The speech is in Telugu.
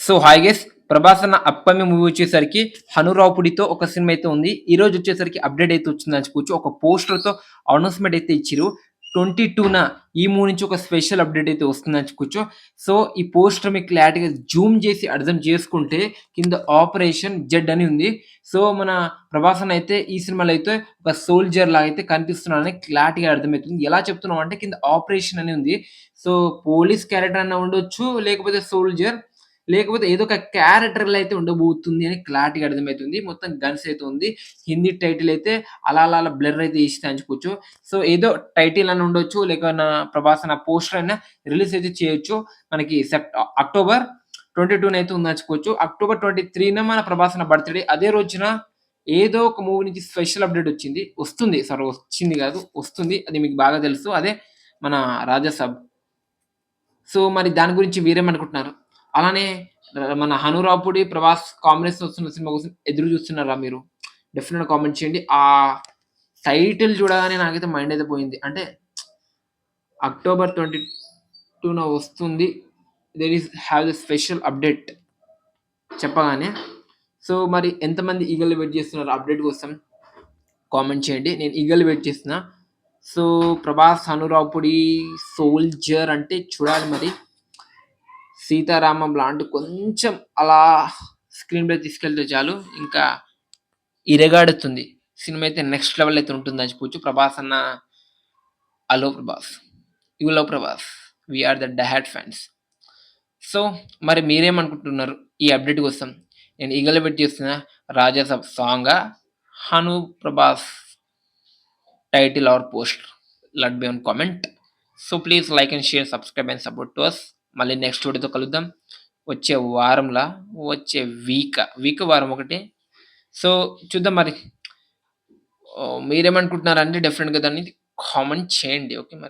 సో హాయ్ గైస్, 'ప్రభాస్' అన్న అప్కమింగ్ మూవీ వచ్చేసరికి 'హనురాపుడితో' ఒక సినిమా అయితే ఉంది. ఈరోజు వచ్చేసరికి అప్డేట్ అయితే వచ్చిందని చెప్పుకోవచ్చు. ఒక పోస్టర్‌తో అనౌన్స్‌మెంట్ అయితే ఇచ్చిర్రు. 22న ఈ మూవీ నుంచి ఒక స్పెషల్ అప్డేట్ అయితే వస్తుందని చెప్పుకోవచ్చు. సో ఈ పోస్టర్ మీకు క్లారిటీగా జూమ్ చేసి అర్థం చేసుకుంటే కింద 'ఆపరేషన్ జెడ్' అని ఉంది. సో మన 'ప్రభాస్' అన్న అయితే ఈ సినిమాలో అయితే ఒక సోల్జర్ లాగా అయితే కనిపిస్తున్నాడని క్లారిటీగా అర్థమైతుంది. ఎలా చెప్తున్నాం అంటే కింద 'ఆపరేషన్' అని ఉంది. సో పోలీస్ క్యారెక్టర్ అన్నా ఉండొచ్చు, లేకపోతే సోల్జర్, లేకపోతే ఏదో ఒక క్యారెక్టర్‌లో అయితే ఉండబోతుంది అని క్లారిటీగా అర్థమైతుంది. మొత్తం గన్స్ అయితే ఉంది. హిందీ టైటిల్ అయితే అలా బ్లర్ అయితే చేసి అనుకోవచ్చు. సో ఏదో టైటిల్ అని ఉండొచ్చు. లేకన్నా ప్రభాస్ అన్న పోస్టర్ అయినా రిలీజ్ అయితే చేయొచ్చు. మనకి అక్టోబర్ 22 అయితే ఉందనుకోవచ్చు. అక్టోబర్ 23న మన ప్రభాస్ అన్న బర్త్‌డే. అదే రోజున ఏదో ఒక మూవీ నుంచి స్పెషల్ అప్డేట్ వచ్చింది. వస్తుంది. సారీ, వచ్చింది కాదు, వస్తుంది. అది మీకు బాగా తెలుసు. అదే మన 'రాజాసాబ్'. సో మరి దాని గురించి మీరేమనుకుంటున్నారు? అలానే మన 'హనురాపుడి', 'ప్రభాస్' కాంబినేషన్ వస్తున్న సినిమా కోసం ఎదురు చూస్తున్నారా మీరు? డెఫినిట్‌గా కామెంట్ చేయండి. ఆ టైటిల్ చూడగానే నాకైతే మైండ్ అయితే పోయింది. అంటే అక్టోబర్ 22న వస్తుంది. There is have the special update చెప్పగానే. సో మరి ఎంతమంది ఈగర్‌గా వెయిట్ చేస్తున్నారు అప్డేట్ కోసం? కామెంట్ చేయండి. నేను ఈగర్‌గా వెయిట్ చేస్తున్నా. సో 'ప్రభాస్', 'హనురాపుడి', 'సోల్జర్' అంటే చూడాలి మరి. 'సీతారామం' లాంటి కొంచెం అలా స్క్రీన్ ప్లే తీసుకెళ్తే చాలు, ఇంకా ఇరగాడుతుంది. సినిమా అయితే నెక్స్ట్ లెవెల్ అయితే ఉంటుందని చెప్పుకోవచ్చు. 'ప్రభాస్' అన్న I love 'Prabhas'. You love 'Prabhas'. We are the diehard fans. So మరి మీరేమనుకుంటున్నారు ఈ అప్డేట్ కోసం? నేను ఈగర్‌గా వెయిట్ చేస్తున్నా. 'రాజాసాబ్' సాంగా? 'Hanu', 'Prabhas' title or poster? Let me on comment. So please like and share, subscribe and support to us. మళ్ళీ నెక్స్ట్ వీడియోతో కలుద్దాం. వచ్చే వారంలా, వచ్చే వారం ఒకటి. సో చూద్దాం మరి. మీరేమనుకుంటున్నారంటే డెఫినెట్‌గా దాన్ని కామెంట్ చేయండి. ఓకే మరి.